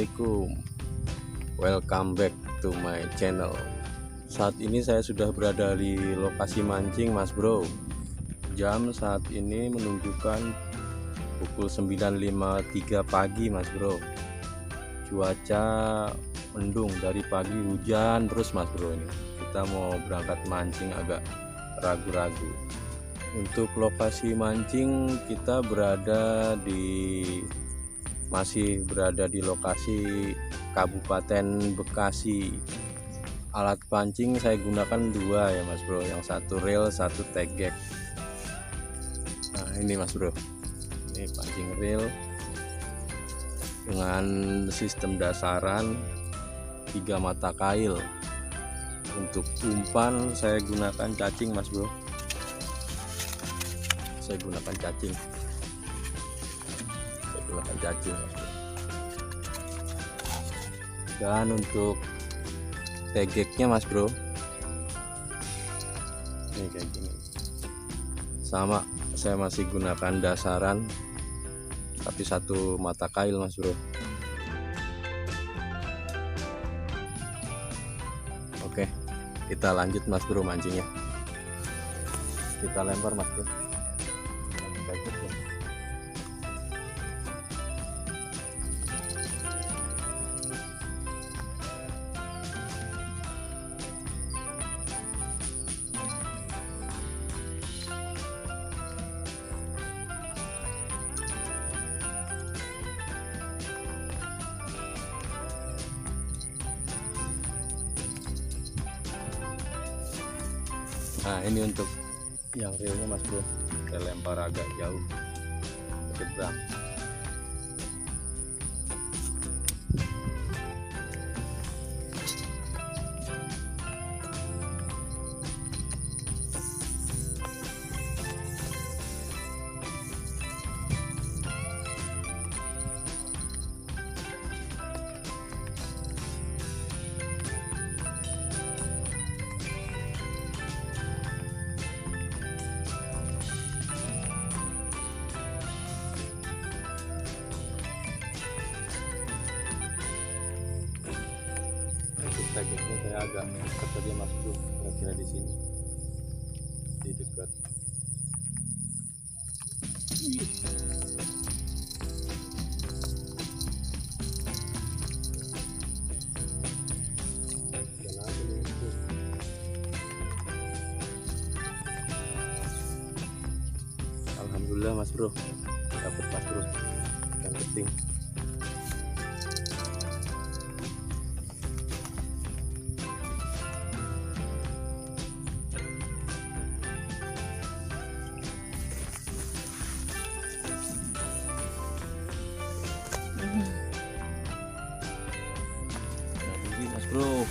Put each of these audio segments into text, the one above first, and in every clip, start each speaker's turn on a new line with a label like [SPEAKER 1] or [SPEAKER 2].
[SPEAKER 1] Assalamualaikum, welcome back to my channel. Saat ini saya sudah berada di lokasi mancing Mas Bro. Jam saat ini menunjukkan pukul 9.53 pagi Mas Bro. Cuaca mendung, dari pagi hujan terus Mas Bro. Ini kita mau berangkat mancing agak ragu-ragu. Untuk lokasi mancing kita masih berada di lokasi Kabupaten Bekasi. Alat pancing saya gunakan dua ya Mas Bro, yang satu reel, satu tegek. Nah ini Mas Bro, ini pancing reel dengan sistem dasaran 3 mata kail. Untuk umpan saya gunakan cacing Mas Bro, saya gunakan cacing. Dan untuk tegeknya Mas Bro, ini kayak gini sama, saya masih gunakan dasaran tapi 1 mata kail Mas Bro. Oke, kita lanjut Mas Bro mancingnya. Kita lempar Mas Bro. Nah ini untuk yang reelnya Mas Bro, kita lempar agak jauh ke seberang. Tegeknya saya agak dekat saja Mas Bro, kira-kira di sini, di dekat. Alhamdulillah Mas Bro, dapat Mas Bro ikan keting. Mas Bro,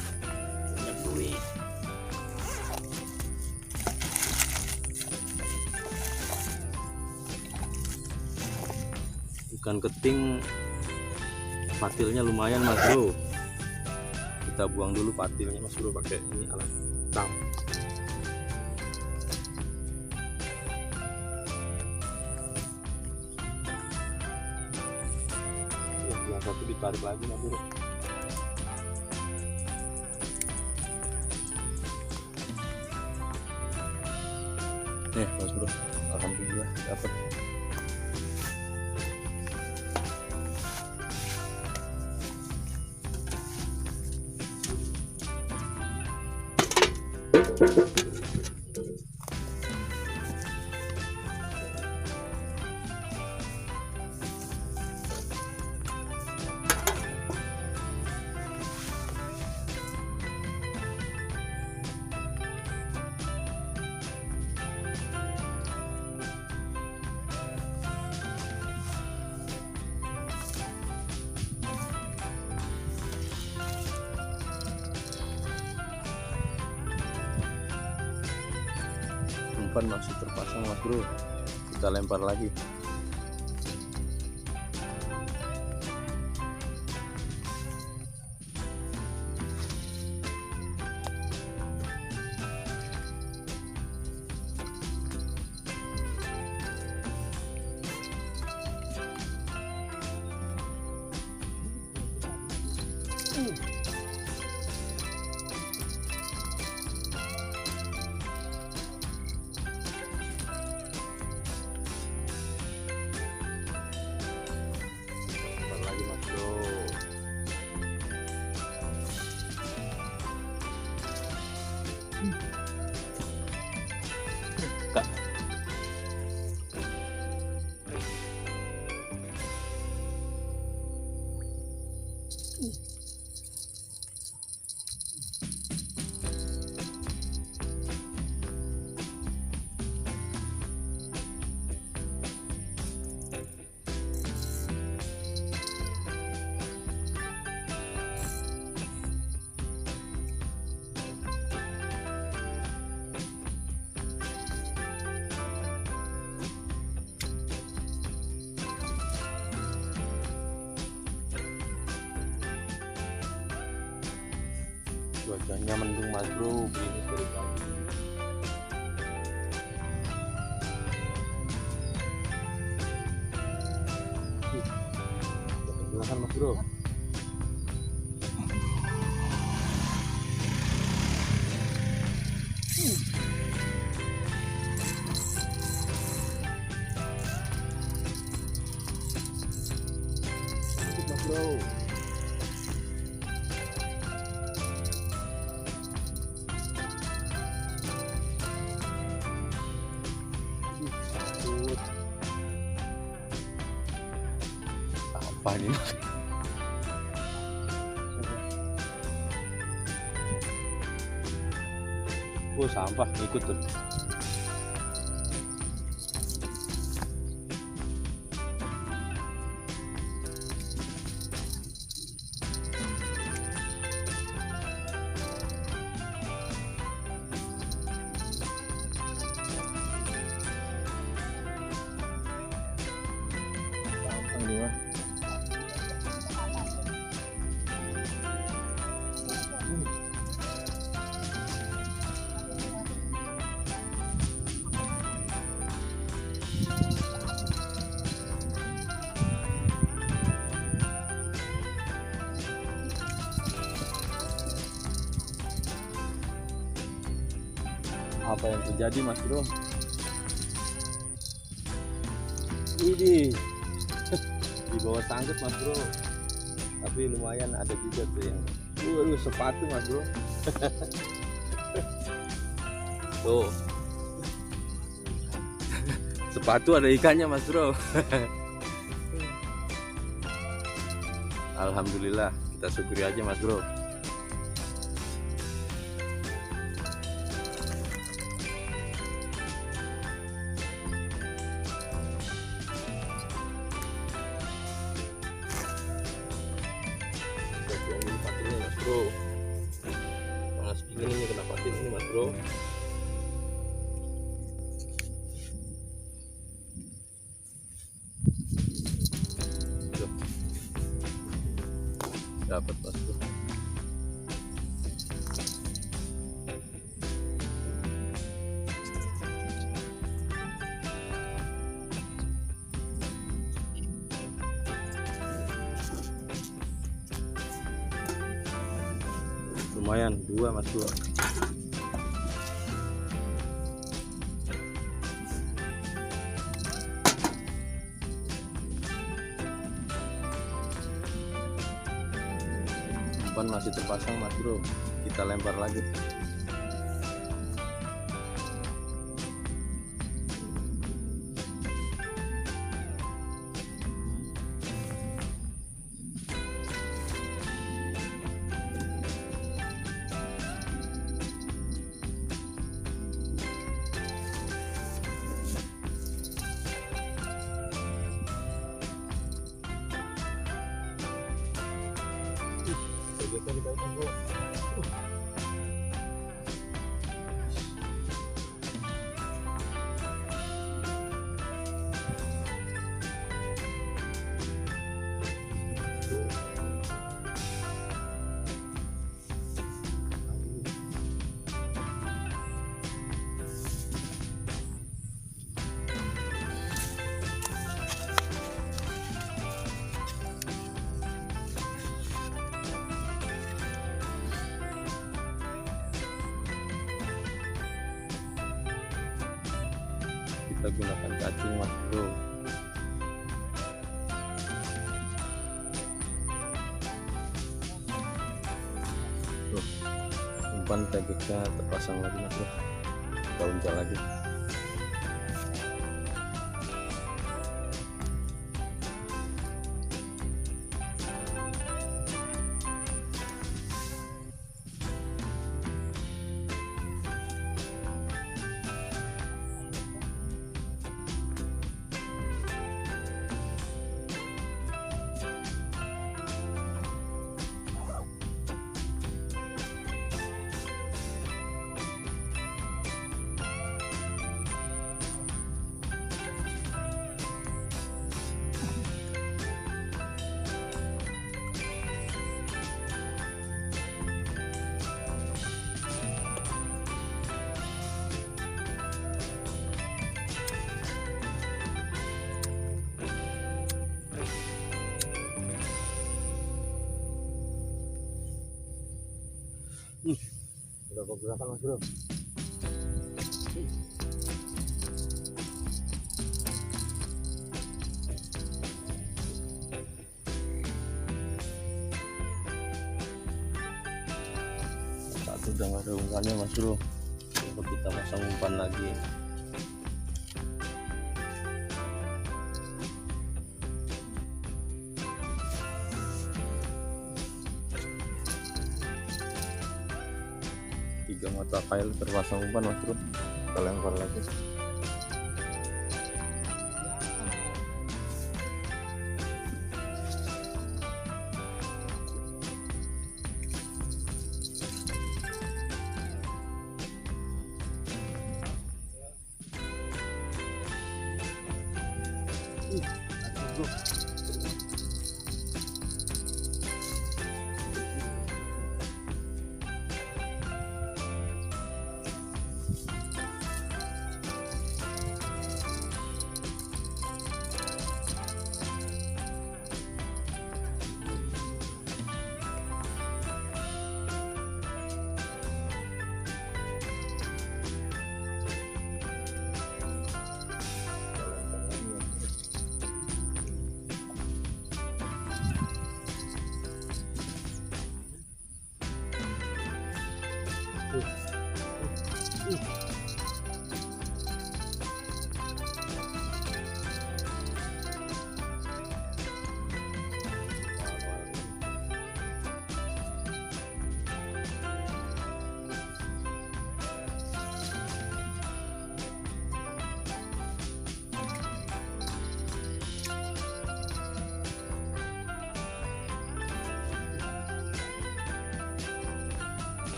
[SPEAKER 1] banyak duit. Ikan keting patilnya lumayan Mas Bro. Kita buang dulu patilnya Mas Bro pakai ini alat tang. Yang satu ditarik lagi Mas Bro. Mas Bro, alhamdulillah dapat. Umpan masih terpasang Mas Bro, kita lempar lagi. Bentar lagi Mas Bro. Kak. Cuacanya mendung Mas Bro, begini dari pagi. Silakan Mas Bro. Mas Bro. Apa ini? Oh, sampah ikut tuh. Sampah ini mah. Apa yang terjadi Mas Bro? Ini di bawah sangkut Mas Bro, tapi lumayan ada juga tuh yang sepatu Mas Bro. Tuh sepatu ada ikannya Mas Bro. Alhamdulillah, kita syukuri aja Mas Bro. Ini patinnya Mas Bro, panas dingin ini kena patin ini Mas Bro. Tuh. Dapat Mas Bro. Lumayan, 2 Mas Bro. Umpan masih terpasang Mas Bro, kita lempar lagi. kita gunakan cacing mas bro. Tuh, umpan tagnya terpasang lagi mas bro, kita uncal lagi. Berapa gerakan mas bro? Saat udah nggak ada umpannya mas bro, coba kita pasang umpan lagi. Tiga mata kail terpasang umpan mas bro, kita lempar lagi.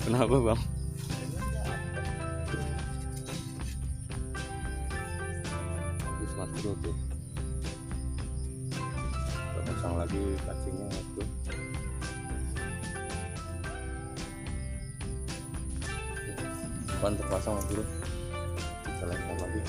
[SPEAKER 1] Kenapa bang? Habis mas bro tuh. Kita pasang lagi cacingnya mas bro. Umpan terpasang mas bro, kita lempar lagi.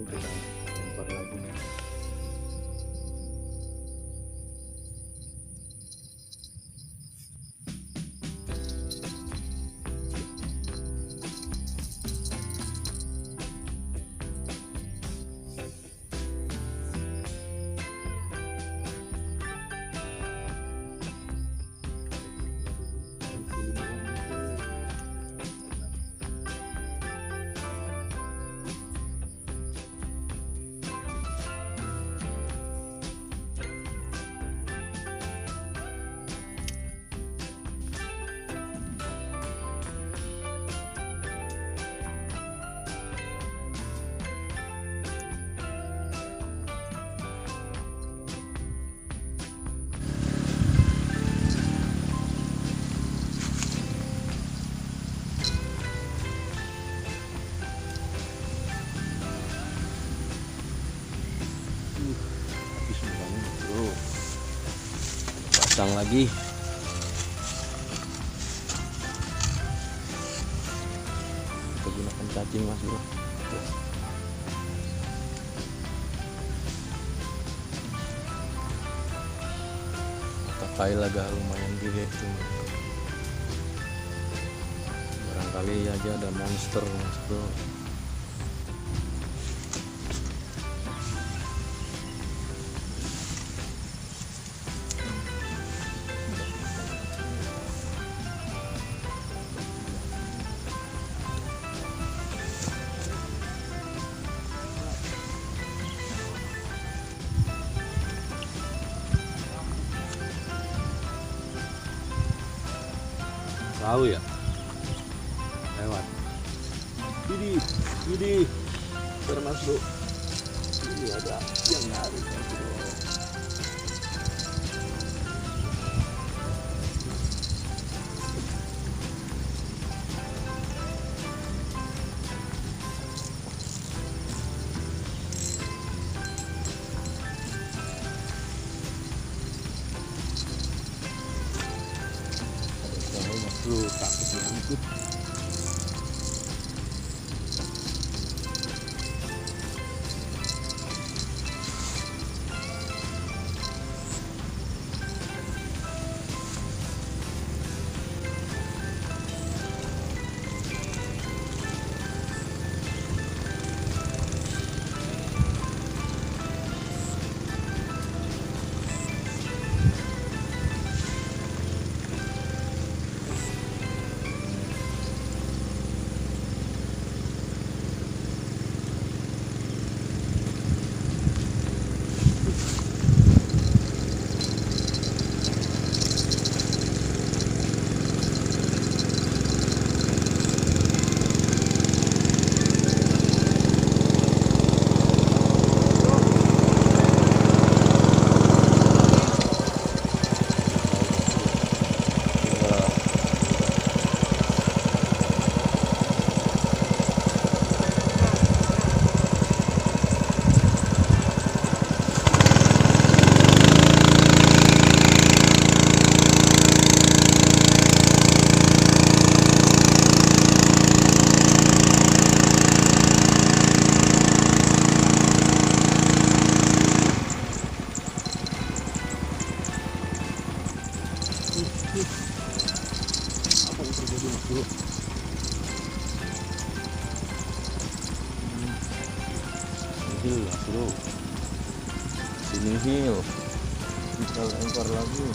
[SPEAKER 1] kita lempar lagi. Pasang lagi. Kita gunakan cacing mas bro. Pakai agak lumayan gede tuh. Barangkali aja ada monster mas bro. Tahu ya, lewat. Ini termasuk ini ada yang narik bro. Bro, takut diangkut. Apa yang terjadi mas bro? Hill lah bro, sini hill, kita lempar lagi.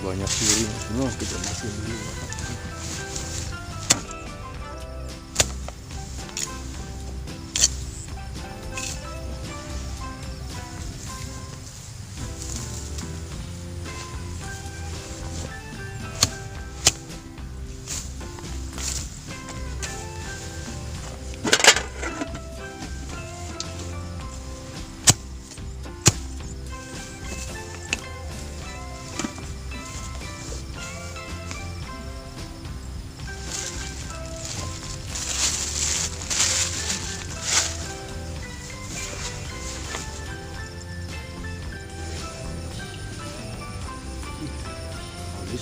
[SPEAKER 1] Banyak piring, kita matiin dulu.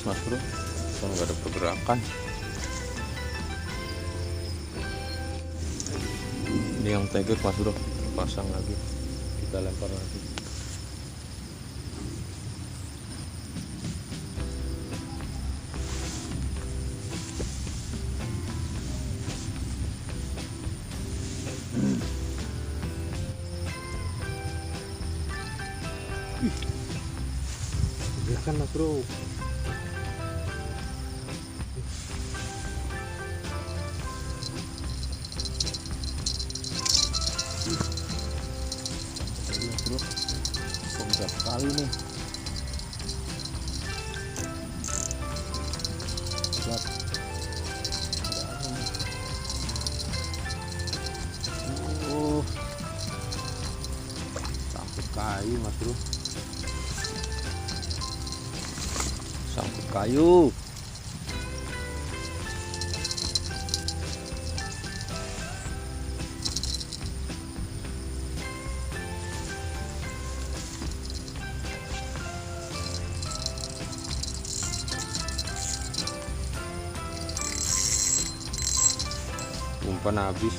[SPEAKER 1] mas bro, kan nggak ada pergerakan. Ini yang teguk mas bro, pasang lagi, kita lempar lagi. Kan mas bro, besar sekali nih. Lihat, ada nih. Sangkut kayu mas bro, sangkut kayu. Umpan habis.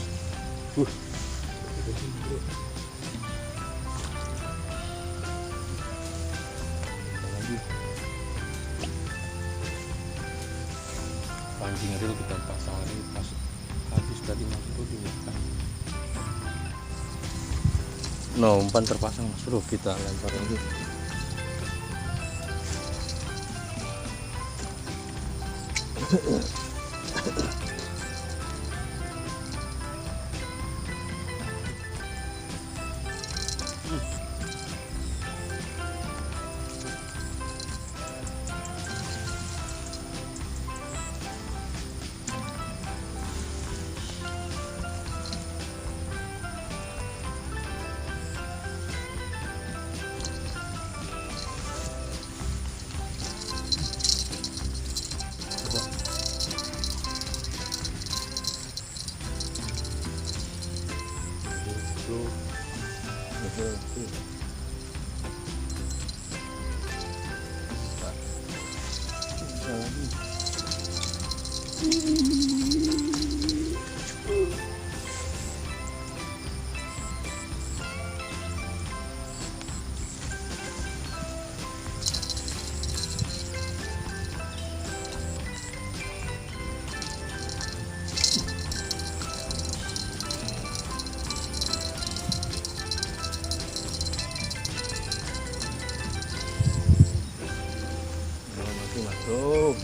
[SPEAKER 1] Lagi. Pancing reel kita pasang lagi, pas habis tadi mas bro dimakan. No, umpan terpasang mas bro, kita lempar lagi. Masuk.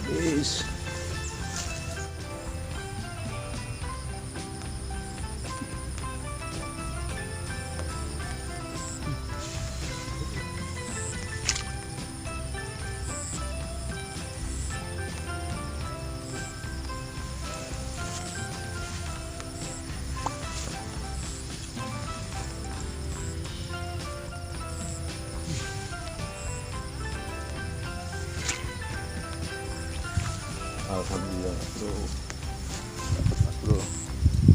[SPEAKER 1] Habis. bro, dapat mas bro,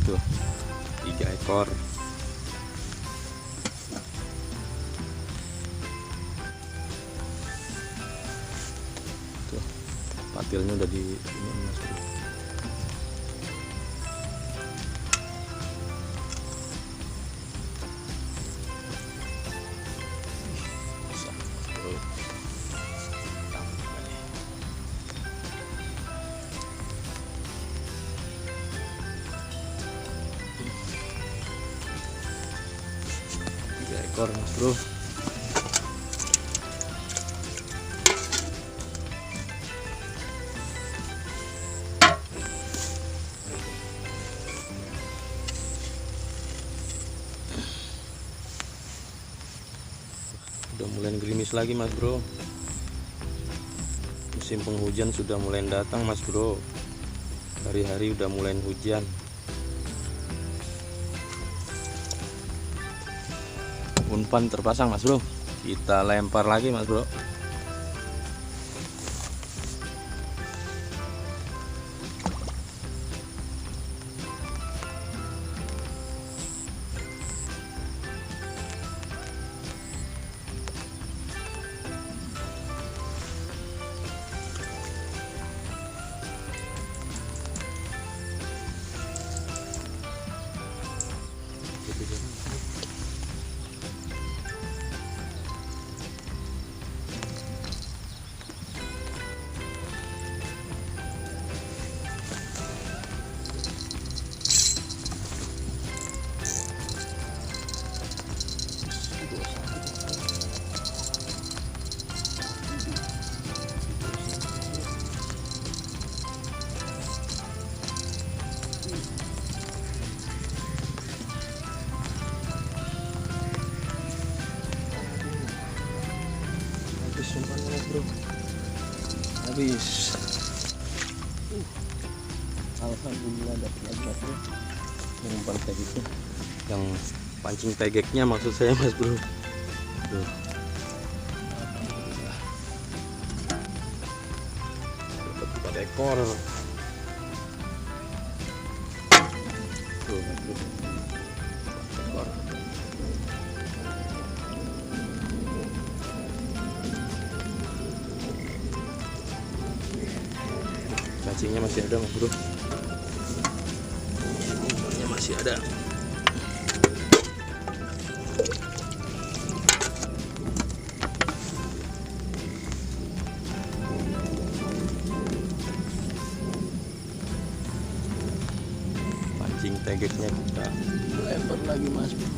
[SPEAKER 1] tuh 3 ekor. Tuh patilnya udah di ini mas bro. Ekor mas bro. Udah mulai gerimis lagi mas bro. Musim penghujan sudah mulai datang mas bro. Hari-hari udah mulai hujan. Umpan terpasang mas bro, kita lempar lagi mas bro. Umpannya bro, habis. Alhamdulillah dapat lagi mas bro. Umpan tegeknya, yang pancing tegeknya maksud saya mas bro. Tuh. Alhamdulillah dapat 4 ekor. Tuh mas bro, 4 ekor. Cacingnya masih ada mas bro, umpannya masih ada. Pancing tegeknya kita lempar lagi mas bro.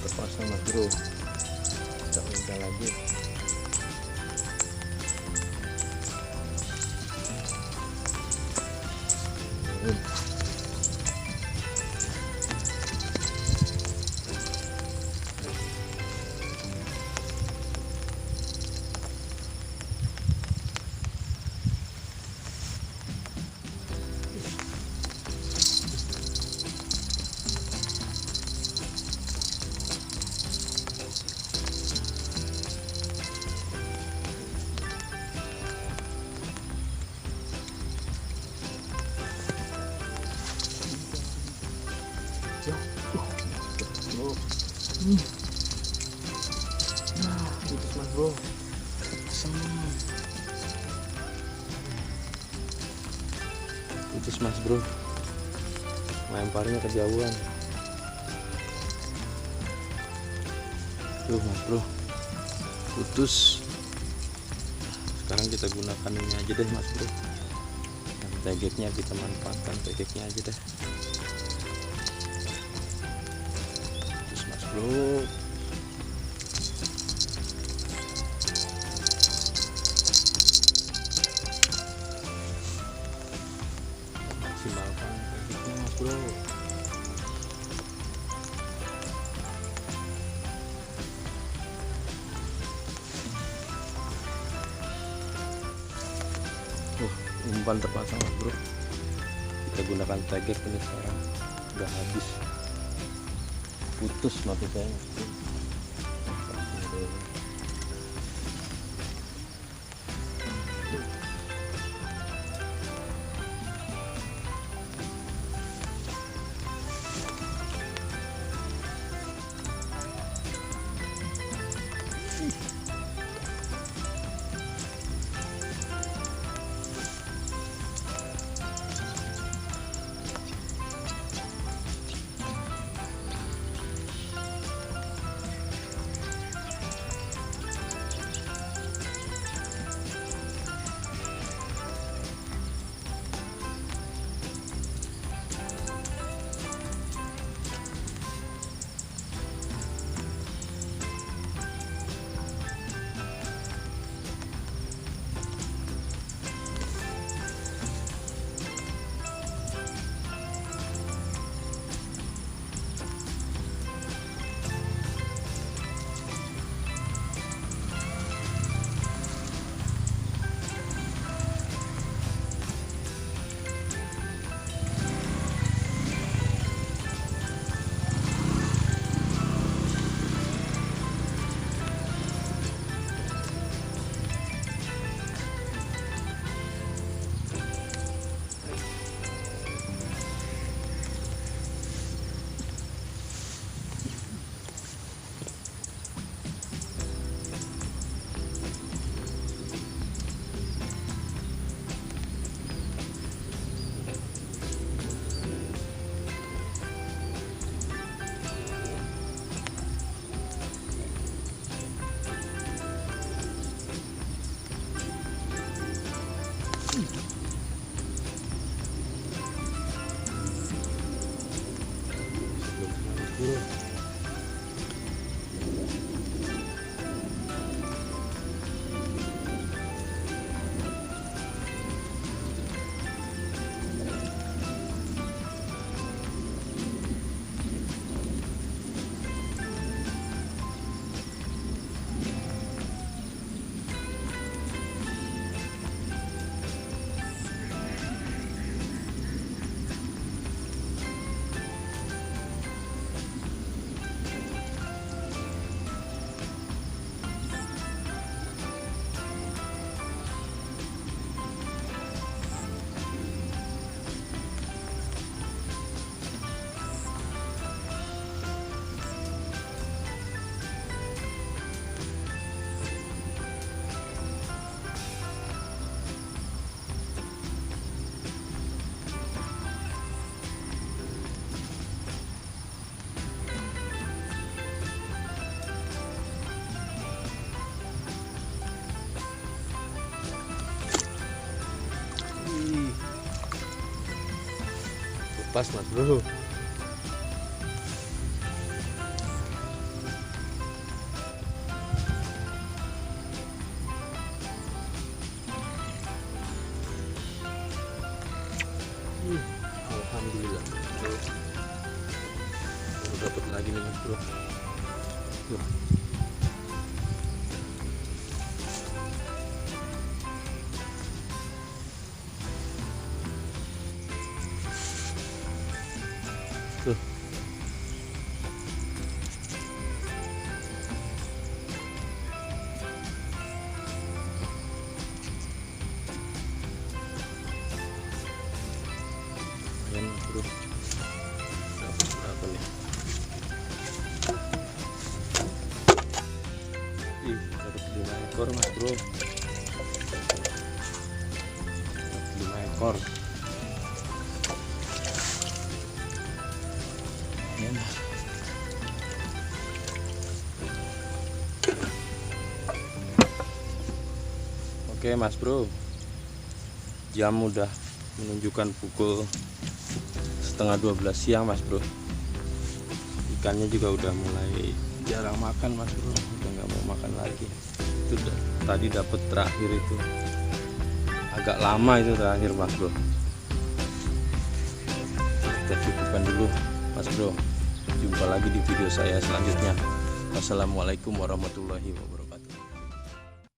[SPEAKER 1] Terpasang mas bro, kita udah lagi. Putus mas bro, putus mas bro, lemparnya kejauhan. Tuh mas bro, putus. Sekarang kita gunakan ini aja deh mas bro, dan tegeknya kita manfaatkan tegeknya aja deh. Putus mas bro. Maksimalkan tekniknya mas bro. umpan terpasang mas bro. Kita gunakan tegek ini sekarang, udah habis, putus maksud saya mas bro. Pas mas bro. Alhamdulillah bro. Baru dapat lagi nih mas bro. Tuh. Tuh. Lumayan mas bro. Dapat berapa nih? Ih, dapat 5 ekor mas bro. Dapat 5 ekor. Oke mas bro, jam udah menunjukkan pukul setengah 12 siang mas bro. Ikannya juga udah mulai jarang makan mas bro, udah nggak mau makan lagi. Itu tadi dapat terakhir itu agak lama, itu terakhir mas bro. Kita cukupkan dulu mas bro. Jumpa lagi di video saya selanjutnya. Wassalamualaikum warahmatullahi wabarakatuh.